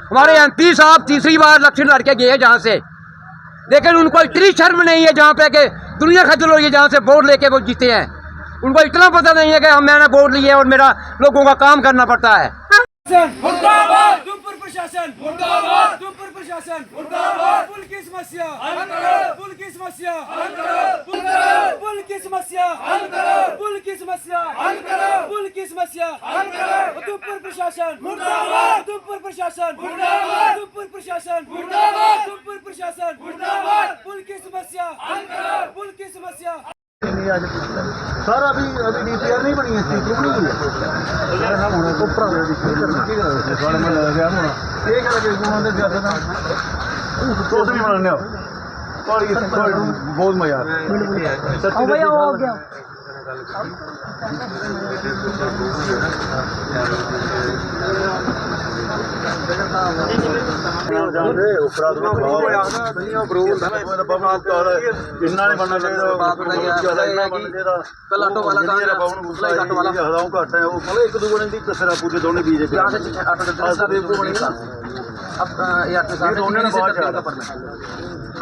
हमारे MP साहब तीसरी बार इलेक्शन लड़के गए जहाँ से, लेकिन उनको इतनी शर्म नहीं है जहाँ पे कि दुनिया खजल हो गई जहाँ से वोट लेके वो जीते हैं। उनको इतना पता नहीं है कि हम मैंने वोट लिए और मेरा लोगों का काम करना पड़ता है। मुर्दाबाद दुमपुर प्रशासन, मुर्दाबाद दुमपुर प्रशासन, मुर्दाबाद पुल की समस्या हल करो, पुल की समस्या हल करो, पुल की समस्या हल करो, पुल की समस्या हल करो, पुल की समस्या हल करो। दुमपुर प्रशासन मुर्दाबाद, दुमपुर प्रशासन मुर्दाबाद, दुमपुर प्रशासन मुर्दाबाद, दुमपुर प्रशासन मुर्दाबाद, पुल की समस्या हल करो, पुल की समस्या। सर अभी DPR नहीं बनी है, नहीं हुई बहुत मजा हो गया।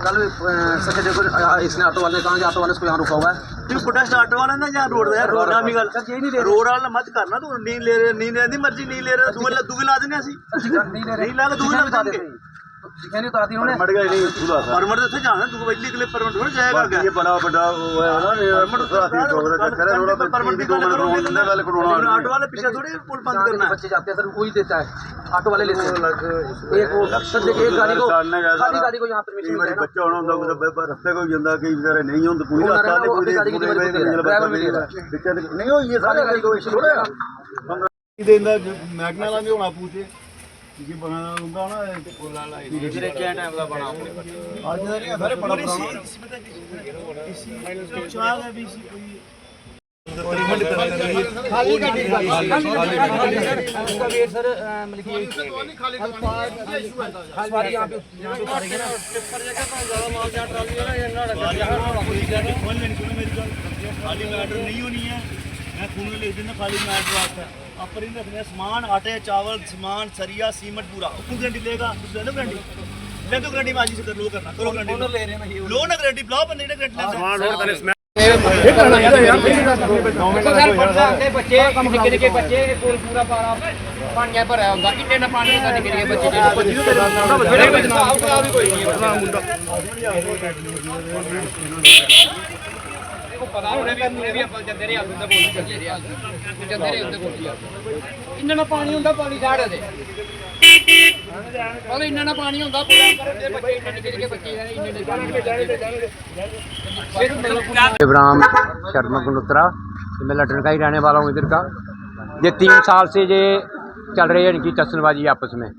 कल सैटरडे को इसने ऑटो वाले कहा ऑटो वाले को यहाँ रुका हुआ है। प्रोटेस्ट ऑटो वाला ना यहाँ रोड है, रोड नामी गल रोड वाला मत करना, तू नहीं ले रहे, नहीं लेने मर्जी नहीं ले रहे, दूगे ला देने नहीं ला के दूगे ला देंगे नहीं तो आती उन्होंने मर गए नहीं परमिट तो जाना तू वैली के लिए परमिट थोड़ा जाएगा। ये बड़ा बड़ा वो है ना परमिट ऑटो वाले पीछे थोड़ी पुल बंद करना है। बच्चे जाते हैं सर, वही देता है, ऑटो वाले लेते हैं। एक वो सर देखिए एक गाड़ी को खाली गाड़ी को यहाँ परमिशन मिलता है। बच्चा होना होता रस्ते को ਜਾਂਦਾ कई बेचारे नहीं होते पूरी रास्ता नहीं हो ये सारे गाड़ी को इशू थोड़ा देंदा मैगना वाला भी होना पूछे ये बना होगा ना फिर क्या टाइम का बना आज नहीं सर बड़ा पुराना इसी चार है भी खाली गाड़ी उसका वेट सर मतलब कि सवारी यहाँ पे उतारेंगे ना टिप्पर जगह पर ज्यादा माल जा ट्रॉली है ना खाली मैटर नहीं होनी है। मैं खून ले देना खाली मैटर वास्ते आप इन रखने सामान आटे चावल सामान सरिया सीमेंट पूरा कुछ गारंटी लेगा गारंटी ले तो गारंटी माजी से कर लो करना करो गारंटी ले रहे हैं लो ना गारंटी ब्लॉक बंदे ने गारंटी सामान रोड करे बच्चे निके निके बच्चे पूरा पानी भरा होगा इन्ने ना पानी का निके निके पता भी अपन जंदे रहे आंदा बोली जंदे रहे उंदे बोली इन्ना ना पानी हुंदा पानी साढ़ दे और इन्ना ना पानी हुंदा पूरा करते बच्चे इन्ने निके बच्चे इब्राहिम शर्मा गुनोत्रा, मैं लटन का ही रहने वाला हूँ इधर का। ये 3 साल से ये चल रही है इनकी टसनबाजी आपस में,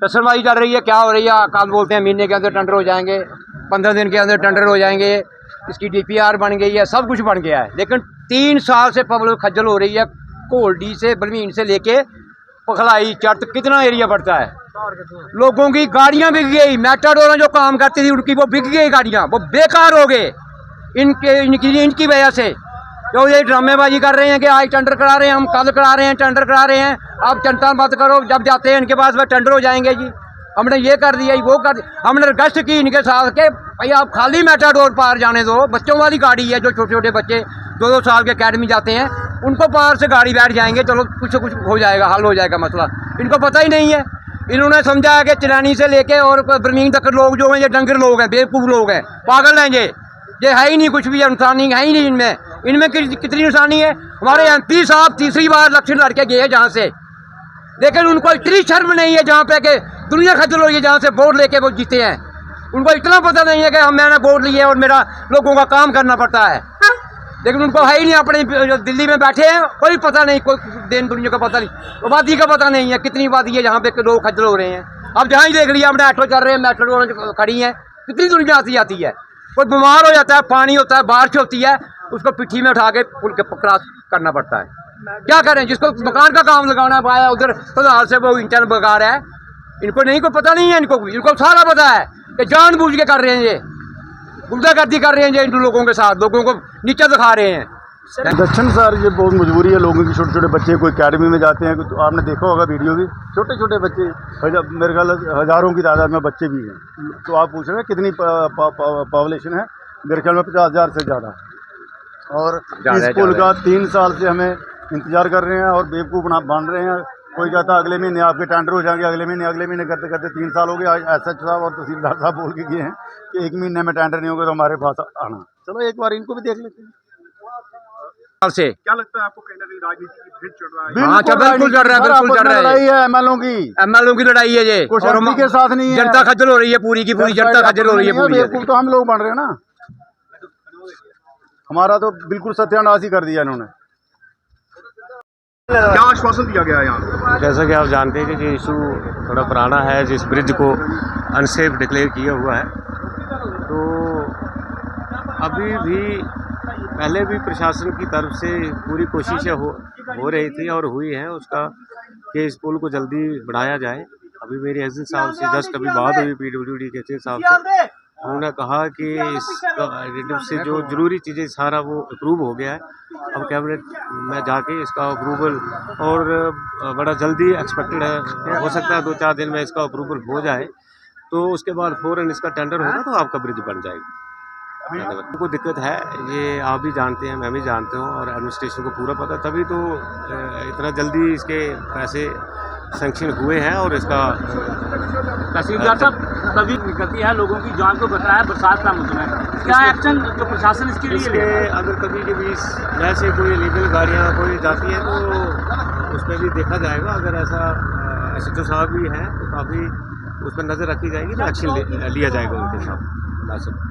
टसनबाजी चल रही है। क्या हो रही है, कल बोलते हैं महीने के अंदर टेंडर हो जाएंगे, 15 दिन के अंदर टेंडर हो जाएंगे, इसकी DPR बन गई है, सब कुछ बन गया है। लेकिन 3 साल से पब्लिक खज्जल हो रही है। कोल्डी से बलमीन से लेके पखलाई चट कितना एरिया पड़ता है। लोगों की गाड़ियां बिक गई, मेटाडोर जो काम करती थी उनकी वो बिक गई गाड़ियां, वो बेकार हो गए इनकी वजह से। जो ये ड्रामेबाजी कर रहे हैं कि आज टेंडर करा रहे हैं, हम कल करा रहे हैं, टेंडर करा रहे हैं, आप चिंता मत करो, जब जाते हैं इनके पास वह टेंडर हो जाएंगे जी। हमने ये कर दिया, वो कर दिया। हमने रिक्वेस्ट की इनके साथ के भाई आप खाली मेटाडोर पार जाने दो, बच्चों वाली गाड़ी है, जो छोटे छोटे बच्चे 2-2 साल के अकेडमी जाते हैं उनको पार से गाड़ी बैठ जाएंगे, चलो कुछ कुछ हो जाएगा, हल हो जाएगा मसला। इनको पता ही नहीं है। इन्होंने समझा है कि चिरानी से लेके और बर्मीन तक लोग जो हैं ये डंगर लोग हैं, बेवकूफ़ लोग हैं, पागल हैं ये है ही नहीं कुछ भी, इंसानी है ही नहीं इनमें कितनी इंसानी है। हमारे MP साहब तीसरी बार इलेक्शन लड़के गए जहाँ से, लेकिन उनको इतनी शर्म नहीं है जहाँ पे कि दुनिया खजल हो गई जहाँ से वोट लेके वो जीते हैं। उनको इतना पता नहीं है कि हम मैंने वोट लिए और मेरा लोगों का काम करना पड़ता है। लेकिन उनको है ही नहीं, अपने जो दिल्ली में बैठे हैं कोई पता नहीं, कोई दिन दुनिया का पता नहीं, आबादी का पता नहीं है कितनी आबादी है जहाँ पे लोग खजल हो रहे हैं। अब जहाँ ही देख लिया हमने ऑटो चल रहे हैं, मेट्रो खड़ी हैं, कितनी दुनिया आती है। कोई बीमार हो जाता है, पानी होता है, बारिश होती है, उसको पिट्ठी में उठा के पुल के क्रॉस करना पड़ता है। क्या करें, जिसको मकान का काम लगाना पाया उधर फिलहाल से वो इंटर्न बेकार है। इनको नहीं, को पता नहीं है, इनको सारा पता है कि जानबूझ के कर रहे हैं, ये गुंडागर्दी कर रहे हैं, ये इन लोगों के साथ लोगों को नीचे दिखा रहे हैं। दक्षिण सर ये बहुत मजबूरी है लोगों की। छोटे छोटे बच्चे कोई अकेडमी में जाते हैं, तो आपने देखा होगा वीडियो भी, छोटे छोटे बच्चे, मेरे ख्याल हज़ारों की तादाद में बच्चे भी हैं। तो आप पूछ रहे हैं कितनी पॉपुलेशन है, मेरे ख्याल में 50,000 से ज़्यादा। और इस पुल का 3 साल से हमें इंतज़ार कर रहे हैं और बेवकूफ़ बन रहे हैं। कोई कहता अगले महीने आपके टेंडर हो जाएंगे, अगले महीने करते करते 3 साल हो गया। एसएच साहब और तहसीलदार साहब बोल के गए हैं कि 1 महीने में टेंडर नहीं होगा तो हमारे पास आना। चलो एक बार इनको भी देख लेते हैं। से क्या लगता है आपको कहीं ना कहीं राजनीति की भिड़ चढ़ रहा है? हाँ, बिल्कुल चल रहा है, बिल्कुल चल रहा है। लड़ाई है एमएलओ की, एमएलओ की लड़ाई है ये, कुछ एमपी के साथ नहीं है। जनता खज्जल हो रही है, पूरी की पूरी जनता खज्जल हो रही है पूरी। बेवकूफ तो हम लोग बन रहे हैं ना, हमारा तो बिल्कुल सत्यानाश ही कर दिया इन्होंने। क्या आश्वासन दिया गया है यहाँ? जैसा कि आप जानते हैं कि ये इशू थोड़ा पुराना है, जिस ब्रिज को अनसेफ डिक्लेयर किया हुआ है। तो अभी भी पहले भी प्रशासन की तरफ से पूरी कोशिशें हो रही थी और हुई हैं उसका कि इस पुल को जल्दी बढ़ाया जाए। अभी मेरी एसडी साहब से जस्ट अभी बात हुई पीडब्ल्यूडी के चीफ साहब से, उन्होंने कहा कि इसका से जो ज़रूरी चीज़ें सारा वो अप्रूव हो गया है। अब कैबिनेट में जाके इसका अप्रूवल और बड़ा जल्दी एक्सपेक्टेड है, हो सकता है 2-4 दिन में इसका अप्रूवल हो जाए तो उसके बाद फ़ौरन इसका टेंडर होगा तो आपका ब्रिज बन जाएगा। को दिक्कत है ये आप भी जानते हैं, मैं भी जानता हूँ और एडमिनिस्ट्रेशन को पूरा पता, तभी तो इतना जल्दी इसके पैसे सैंक्शन हुए हैं। और इसका तहसीलदार साहब तभी निकलती है लोगों की जान को बचा है बरसात का मौसम है, क्या एक्शन जो प्रशासन इसके लिए अगर कभी के बीच जैसे कोई इलीगल गाड़ियाँ कोई जाती हैं तो उस पर भी देखा जाएगा। अगर ऐसा एसएचओ साहब भी हैं तो काफ़ी उस पर नज़र रखी जाएगी तो एक्शन लिया जाएगा उनके साथ।